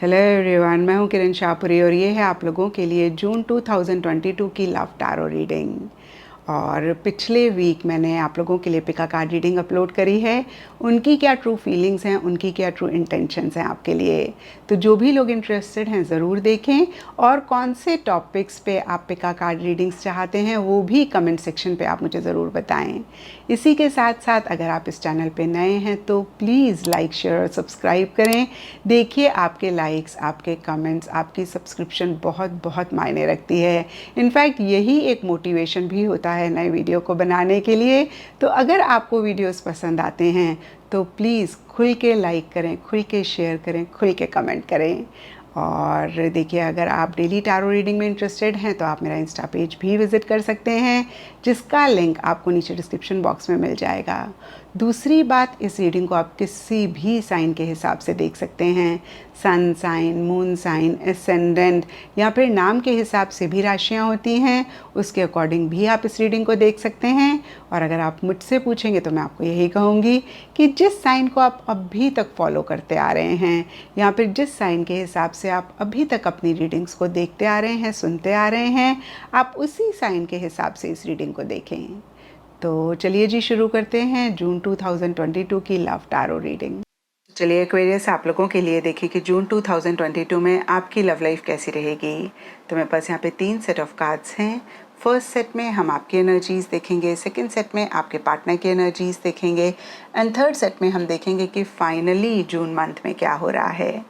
Hello everyone, मैं हूं किरण शाहपुरी और ये है आप लोगों के लिए जून 2022 की लव टैरो रीडिंग। और पिछले वीक मैंने आप लोगों के लिए पिका कार्ड रीडिंग अपलोड करी है। उनकी क्या ट्रू फीलिंग्स हैं, उनकी क्या ट्रू इंटेंशंस हैं आपके लिए। तो जो भी लोग इंटरेस्टेड हैं ज़रूर देखें, और कौन से टॉपिक्स पे आप पिका कार्ड रीडिंग्स चाहते हैं वो भी कमेंट सेक्शन पे आप मुझे ज़रूर बताएं। इसी के साथ साथ अगर आप इस चैनल पे नए हैं तो प्लीज़ लाइक, शेयर और सब्सक्राइब करें। देखिए, आपके लाइक्स, आपके कमेंट्स, आपकी सब्सक्रिप्शन बहुत बहुत मायने रखती है। इनफैक्ट यही एक मोटिवेशन भी होता है नए वीडियो को बनाने के लिए। तो अगर आपको वीडियोस पसंद आते हैं तो प्लीज़ खुल के लाइक करें, खुल के शेयर करें, खुल के कमेंट करें। और देखिए, अगर आप डेली टैरो रीडिंग में इंटरेस्टेड हैं तो आप मेरा इंस्टा पेज भी विज़िट कर सकते हैं, जिसका लिंक आपको नीचे डिस्क्रिप्शन बॉक्स में मिल जाएगा। दूसरी बात, इस रीडिंग को आप किसी भी साइन के हिसाब से देख सकते हैं। Sun sign, moon sign, ascendant या फिर नाम के हिसाब से भी राशियाँ होती हैं, उसके अकॉर्डिंग भी आप इस रीडिंग को देख सकते हैं। और अगर आप मुझसे पूछेंगे तो मैं आपको यही कहूँगी कि जिस साइन को आप अभी तक फॉलो करते आ रहे हैं या फिर जिस साइन के हिसाब से आप अभी तक अपनी रीडिंग्स को देखते आ रहे हैं, सुनते आ रहे हैं, आप उसी साइन के हिसाब से इस रीडिंग को देखें। तो चलिए जी, शुरू करते हैं जून 2022 की लव टैरो रीडिंग। चलिए एक्वेरियस, आप लोगों के लिए देखिए कि जून 2022 में आपकी लव लाइफ कैसी रहेगी। तो मेरे पास यहाँ पे 3 सेट ऑफ कार्ड्स हैं। फर्स्ट सेट में हम आपकी एनर्जीज़ देखेंगे, सेकंड सेट में आपके पार्टनर की एनर्जीज़ देखेंगे, एंड थर्ड सेट में हम देखेंगे कि फाइनली जून मंथ में क्या हो रहा है।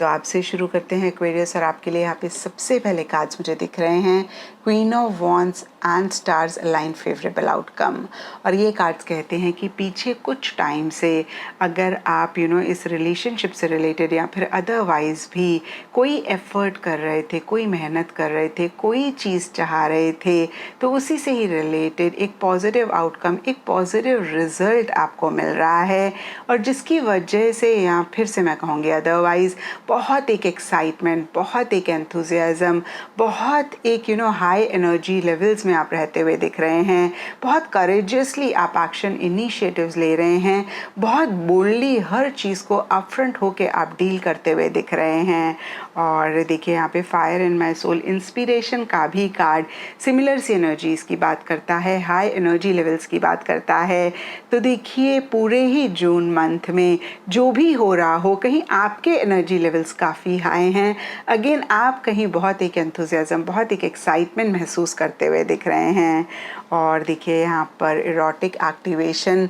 तो आपसे शुरू करते हैं एक्वेरियस, और आपके लिए यहाँ पे सबसे पहले कार्ड्स मुझे दिख रहे हैं queen of wands and stars align favourable outcome. और ये कार्ड्स कहते हैं कि पीछे कुछ टाइम से अगर आप इस रिलेशनशिप से रिलेटेड या फिर अदरवाइज भी कोई एफर्ट कर रहे थे, कोई मेहनत कर रहे थे, कोई चीज़ चाह रहे थे, तो उसी से ही रिलेटेड एक पॉजिटिव आउटकम, एक पॉजिटिव रिजल्ट आपको मिल रहा है। और जिसकी वजह से, या फिर से मैं कहूँगी अदरवाइज, बहुत एक एक्साइटमेंट, बहुत एक एंथुजियाज़म, बहुत एक हाई एनर्जी लेवल्स में आप रहते हुए दिख रहे हैं। बहुत करेजियसली आप एक्शन इनिशिएटिव्स ले रहे हैं, बहुत बोल्डली हर चीज़ को अपफ्रंट होके आप डील करते हुए दिख रहे हैं। और देखिए, यहाँ पे fire in my soul inspiration का भी कार्ड सिमिलर सी एनर्जीज़ की बात करता है, हाई एनर्जी लेवल्स की बात करता है। तो देखिए, पूरे ही जून मंथ में जो भी हो रहा हो, कहीं आपके एनर्जी लेवल्स काफ़ी हाई हैं। अगेन, आप कहीं बहुत एक एंथुजियाज़म, बहुत एक एक्साइटमेंट महसूस करते हुए दिख रहे हैं। और देखिए, यहाँ पर इरोटिक एक्टिवेशन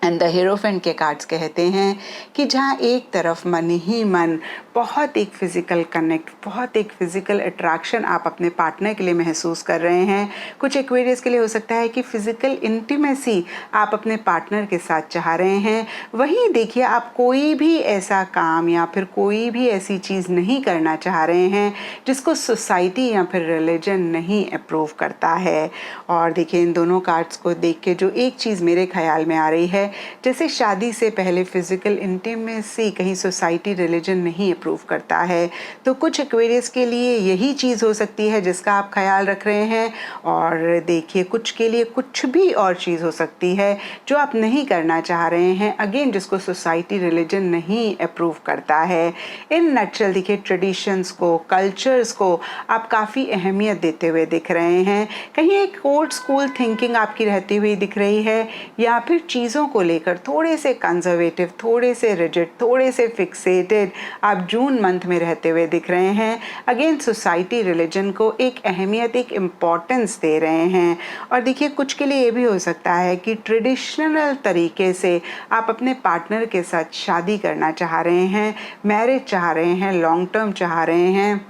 एंड द हीरोफेंट के कार्ड्स कहते हैं कि जहाँ एक तरफ मन ही मन बहुत एक फिज़िकल कनेक्ट, बहुत एक फिज़िकल अट्रैक्शन आप अपने पार्टनर के लिए महसूस कर रहे हैं। कुछ एक्वेरियस के लिए हो सकता है कि फ़िज़िकल इंटीमेसी आप अपने पार्टनर के साथ चाह रहे हैं। वहीं देखिए, आप कोई भी ऐसा काम या फिर कोई भी ऐसी चीज़ नहीं करना चाह रहे हैं जिसको सोसाइटी या फिर रिलीजन नहीं अप्रूव करता है। और देखिए, इन दोनों कार्ड्स को देख के जो एक चीज़ मेरे ख्याल में आ रही है, जैसे शादी से पहले फिजिकल इंटीमेसी कहीं सोसाइटी, रिलीजन नहीं अप्रूव करता है, तो कुछ एक्वेरियस के लिए यही चीज़ हो सकती है जिसका आप ख्याल रख रहे हैं। और देखिए, कुछ के लिए कुछ भी और चीज़ हो सकती है जो आप नहीं करना चाह रहे हैं, अगेन जिसको सोसाइटी, रिलीजन नहीं अप्रूव करता है। इन नटशल देखिए, ट्रेडिशंस को, कल्चर्स को आप काफ़ी अहमियत देते हुए दिख रहे हैं। कहीं एक ओल्ड स्कूल थिंकिंग आपकी रहती हुई दिख रही है, या फिर चीज़ों को लेकर थोड़े से कंजर्वेटिव, थोड़े से रिजिड, थोड़े से फिक्सेटेड आप जून मंथ में रहते हुए दिख रहे हैं। अगेन सोसाइटी, रिलीजन को एक अहमियत, एक इम्पॉर्टेंस दे रहे हैं। और देखिए, कुछ के लिए ये भी हो सकता है कि ट्रेडिशनल तरीके से आप अपने पार्टनर के साथ शादी करना चाह रहे हैं, मैरिज चाह रहे हैं, लॉन्ग टर्म चाह रहे हैं,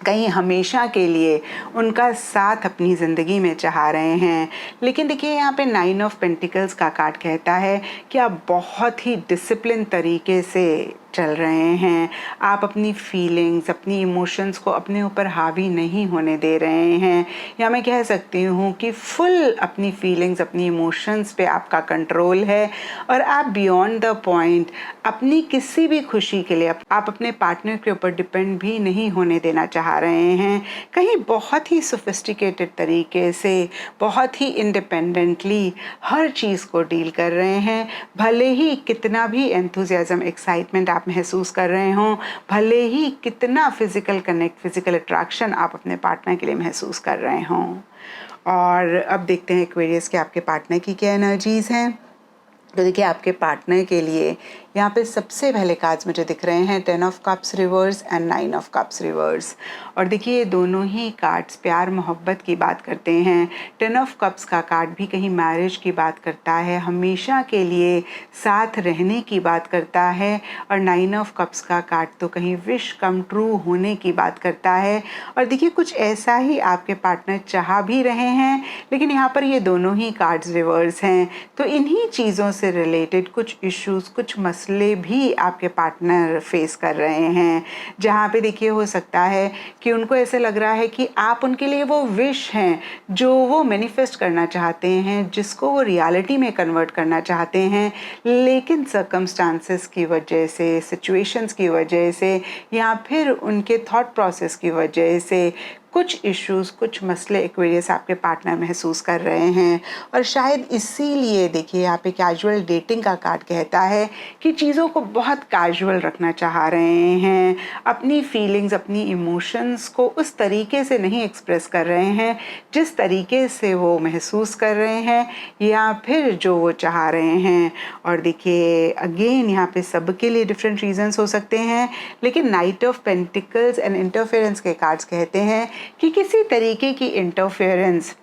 कहीं हमेशा के लिए उनका साथ अपनी ज़िंदगी में चाह रहे हैं। लेकिन देखिए, यहाँ पे 9 ऑफ पेंटिकल्स का कार्ड कहता है कि आप बहुत ही डिसिप्लिन तरीके से चल रहे हैं। आप अपनी फीलिंग्स, अपनी इमोशंस को अपने ऊपर हावी नहीं होने दे रहे हैं, या मैं कह सकती हूँ कि फुल अपनी फीलिंग्स, अपनी इमोशंस पे आपका कंट्रोल है। और आप बियॉन्ड द पॉइंट अपनी किसी भी खुशी के लिए आप अपने पार्टनर के ऊपर डिपेंड भी नहीं होने देना चाह रहे हैं। कहीं बहुत ही सोफिस्टिकेटेड तरीके से, बहुत ही इंडिपेंडेंटली हर चीज़ को डील कर रहे हैं। भले ही कितना भी एंथुजियाज्म, एक्साइटमेंट आप महसूस कर रहे हों, भले ही कितना फिज़िकल कनेक्ट, फिज़िकल अट्रैक्शन आप अपने पार्टनर के लिए महसूस कर रहे हों। और अब देखते हैं एक्वेरियस के आपके पार्टनर की क्या एनर्जीज़ हैं। तो देखिए आपके पार्टनर के लिए यहाँ पे सबसे पहले कार्ड्स मुझे दिख रहे हैं 10 of cups reverse and 9 of cups reverse. और देखिए ये दोनों ही कार्ड्स प्यार मोहब्बत की बात करते हैं। 10 ऑफ कप्स का कार्ड भी कहीं मैरिज की बात करता है, हमेशा के लिए साथ रहने की बात करता है। और 9 ऑफ कप्स का कार्ड तो कहीं विश कम ट्रू होने की बात करता है। और देखिए कुछ ऐसा ही आपके पार्टनर चाह भी रहे हैं, लेकिन यहाँ पर ये दोनों ही कार्ड्स रिवर्स हैं। तो इन्हीं चीज़ों से रिलेटेड कुछ इश्यूज़, कुछ मसले भी आपके पार्टनर फेस कर रहे हैं, जहाँ पे देखिए हो सकता है कि उनको ऐसे लग रहा है कि आप उनके लिए वो विश हैं जो वो मैनिफेस्ट करना चाहते हैं, जिसको वो रियलिटी में कन्वर्ट करना चाहते हैं, लेकिन सर्कमस्टांसेस की वजह से, सिचुएशंस की वजह से, या फिर उनके थॉट प्रोसेस की वजह से कुछ इश्यूज़, कुछ मसले एक्वेरियस आपके पार्टनर महसूस कर रहे हैं। और शायद इसीलिए देखिए यहाँ पे कैजुअल डेटिंग का कार्ड कहता है कि चीज़ों को बहुत कैजुअल रखना चाह रहे हैं, अपनी फीलिंग्स, अपनी इमोशंस को उस तरीके से नहीं एक्सप्रेस कर रहे हैं जिस तरीके से वो महसूस कर रहे हैं या फिर जो वो चाह रहे हैं। और देखिए अगेन यहाँ पे सबके लिए डिफरेंट रीजंस हो सकते हैं, लेकिन night of pentacles and interference के कार्ड्स कहते हैं कि किसी तरीके की इंटरफेरेंस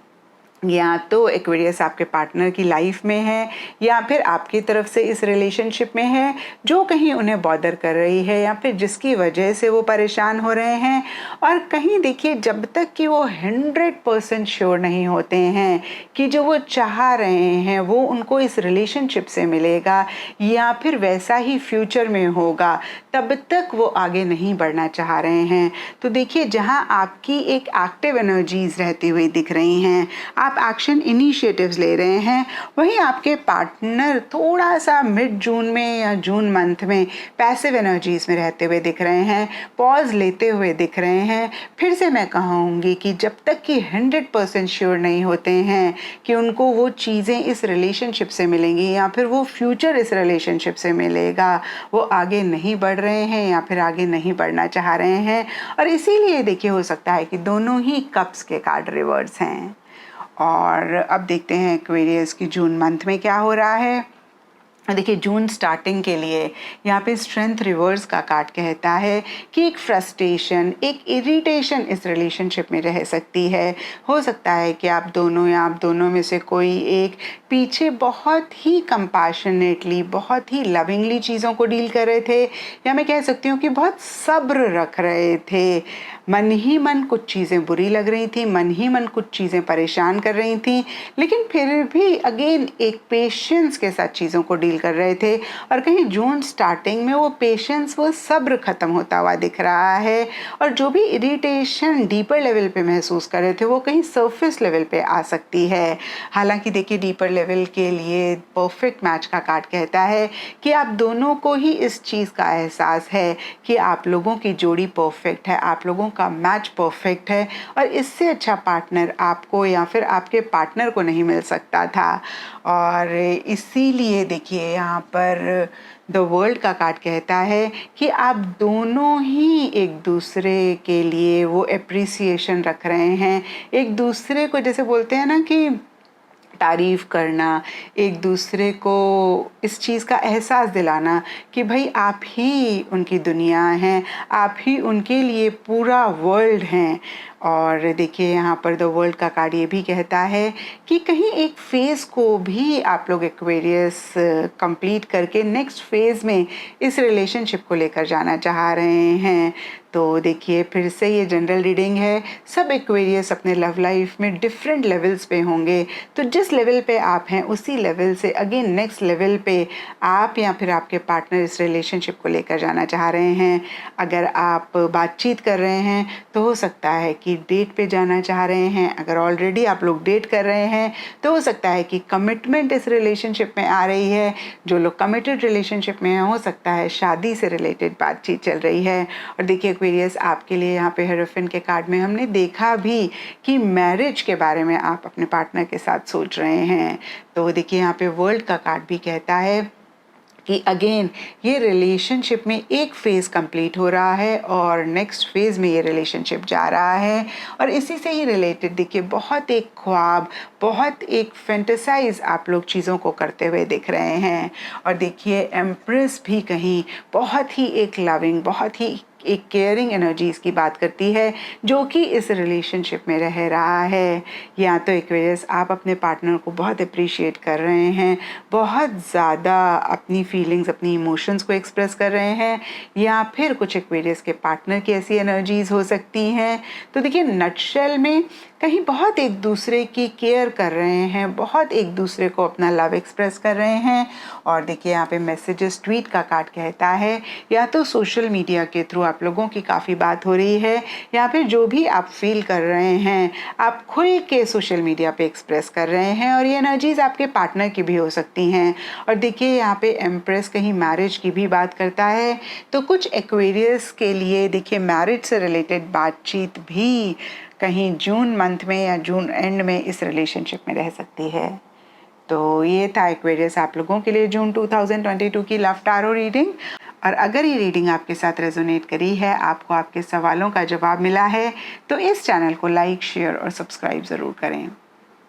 या तो एक्वेरियस आपके पार्टनर की लाइफ में है या फिर आपकी तरफ से इस रिलेशनशिप में है, जो कहीं उन्हें बॉदर कर रही है या फिर जिसकी वजह से वो परेशान हो रहे हैं। और कहीं देखिए जब तक कि वो 100% श्योर नहीं होते हैं कि जो वो चाह रहे हैं वो उनको इस रिलेशनशिप से मिलेगा या फिर वैसा ही फ्यूचर में होगा, तब तक वो आगे नहीं बढ़ना चाह रहे हैं। तो देखिए जहाँ आपकी एक एक्टिव एनर्जीज रहती हुई दिख रही हैं, आप एक्शन इनिशिएटिव्स ले रहे हैं, वहीं आपके पार्टनर थोड़ा सा मिड जून में या जून मंथ में पैसिव एनर्जीज में रहते हुए दिख रहे हैं, पॉज लेते हुए दिख रहे हैं। फिर से मैं कहूँगी कि जब तक कि 100% श्योर नहीं होते हैं कि उनको वो चीज़ें इस रिलेशनशिप से मिलेंगी या फिर वो फ्यूचर इस रिलेशनशिप से मिलेगा, वो आगे नहीं बढ़ रहे हैं या फिर आगे नहीं बढ़ना चाह रहे हैं। और इसीलिए देखिए हो सकता है कि दोनों ही कप्स के कार्ड रिवर्स हैं। और अब देखते हैं एक्वेरियस की जून मंथ में क्या हो रहा है। देखिए जून स्टार्टिंग के लिए यहाँ पे स्ट्रेंथ रिवर्स का कार्ड कहता है कि एक फ्रस्ट्रेशन, एक इरिटेशन इस रिलेशनशिप में रह सकती है। हो सकता है कि आप दोनों या आप दोनों में से कोई एक पीछे बहुत ही कंपैशनेटली, बहुत ही लविंगली चीज़ों को डील कर रहे थे, या मैं कह सकती हूँ कि बहुत सब्र रख रहे थे। मन ही मन कुछ चीज़ें बुरी लग रही थी, मन ही मन कुछ चीज़ें परेशान कर रही थी, लेकिन फिर भी अगेन एक पेशेंस के साथ चीज़ों को डील कर रहे थे। और कहीं जून स्टार्टिंग में वो पेशेंस, वो सब्र खत्म होता हुआ दिख रहा है। और जो भी इरिटेशन डीपर लेवल पे महसूस कर रहे थे वो कहीं सरफेस लेवल पे आ सकती है। हालांकि देखिए डीपर लेवल के लिए परफेक्ट मैच का कार्ड कहता है कि आप दोनों को ही इस चीज़ का एहसास है कि आप लोगों की जोड़ी परफेक्ट है, आप लोगों का मैच परफेक्ट है, और इससे अच्छा पार्टनर आपको या फिर आपके पार्टनर को नहीं मिल सकता था। और इसीलिए देखिए यहाँ पर द वर्ल्ड का कार्ड कहता है कि आप दोनों ही एक दूसरे के लिए वो एप्रिसिएशन रख रहे हैं, एक दूसरे को जैसे बोलते हैं ना कि तारीफ़ करना, एक दूसरे को इस चीज़ का एहसास दिलाना कि भाई आप ही उनकी दुनिया हैं, आप ही उनके लिए पूरा वर्ल्ड हैं। और देखिए यहाँ पर द वर्ल्ड का कार्ड ये भी कहता है कि कहीं एक फ़ेज़ को भी आप लोग एक्वेरियस कंप्लीट करके नेक्स्ट फेज़ में इस रिलेशनशिप को लेकर जाना चाह रहे हैं। तो देखिए फिर से ये जनरल रीडिंग है, सब एक्वेरियस अपने लव लाइफ में डिफरेंट लेवल्स पे होंगे, तो जिस लेवल पे आप हैं उसी लेवल से अगेन नेक्स्ट लेवल पे आप या फिर आपके पार्टनर इस रिलेशनशिप को लेकर जाना चाह रहे हैं। अगर आप बातचीत कर रहे हैं तो हो सकता है कि डेट पे जाना चाह रहे हैं, अगर ऑलरेडी आप लोग डेट कर रहे हैं तो हो सकता है कि कमिटमेंट इस रिलेशनशिप में आ रही है। जो लोग कमिटेड रिलेशनशिप में हैं हो सकता है शादी से रिलेटेड बातचीत चल रही है। और देखिए एक्वेरियस आपके लिए यहाँ पे हेरोफिन के कार्ड में हमने देखा भी कि मैरिज के बारे में आप अपने पार्टनर के साथ सोच रहे हैं। तो देखिए यहाँ पे वर्ल्ड का कार्ड भी कहता है कि अगेन ये रिलेशनशिप में एक फ़ेज़ कंप्लीट हो रहा है और नेक्स्ट फेज़ में ये रिलेशनशिप जा रहा है। और इसी से ही रिलेटेड देखिए बहुत एक ख्वाब, बहुत एक फैंटेसाइज आप लोग चीज़ों को करते हुए दिख रहे हैं। और देखिए एम्प्रेस भी कहीं बहुत ही एक लविंग, बहुत ही एक केयरिंग एनर्जीज़ की बात करती है जो कि इस रिलेशनशिप में रह रहा है। या तो एक्वेरियस आप अपने पार्टनर को बहुत अप्रिशिएट कर रहे हैं, बहुत ज़्यादा अपनी फीलिंग्स, अपनी इमोशंस को एक्सप्रेस कर रहे हैं, या फिर कुछ एक्वेरियस के पार्टनर की ऐसी एनर्जीज़ हो सकती हैं। तो देखिए नटशेल में कहीं बहुत एक दूसरे की केयर कर रहे हैं, बहुत एक दूसरे को अपना लव एक्सप्रेस कर रहे हैं। और देखिए यहाँ पे मैसेजेस ट्वीट का कार्ड कहता है या तो सोशल मीडिया के थ्रू आप लोगों की काफ़ी बात हो रही है, या फिर जो भी आप फील कर रहे हैं आप खुल के सोशल मीडिया पे एक्सप्रेस कर रहे हैं। और ये एनर्जीज आपके पार्टनर की भी हो सकती हैं। और देखिए यहाँ पे एम्प्रेस कहीं मैरिज की भी बात करता है, तो कुछ एक्वेरियस के लिए देखिए मैरिज से रिलेटेड बातचीत भी कहीं जून मंथ में या जून एंड में इस रिलेशनशिप में रह सकती है। तो ये था एक्वेरियस आप लोगों के लिए जून 2022 की लव टैरो रीडिंग। और अगर ये रीडिंग आपके साथ रेजोनेट करी है, आपको आपके सवालों का जवाब मिला है, तो इस चैनल को लाइक, शेयर और सब्सक्राइब ज़रूर करें।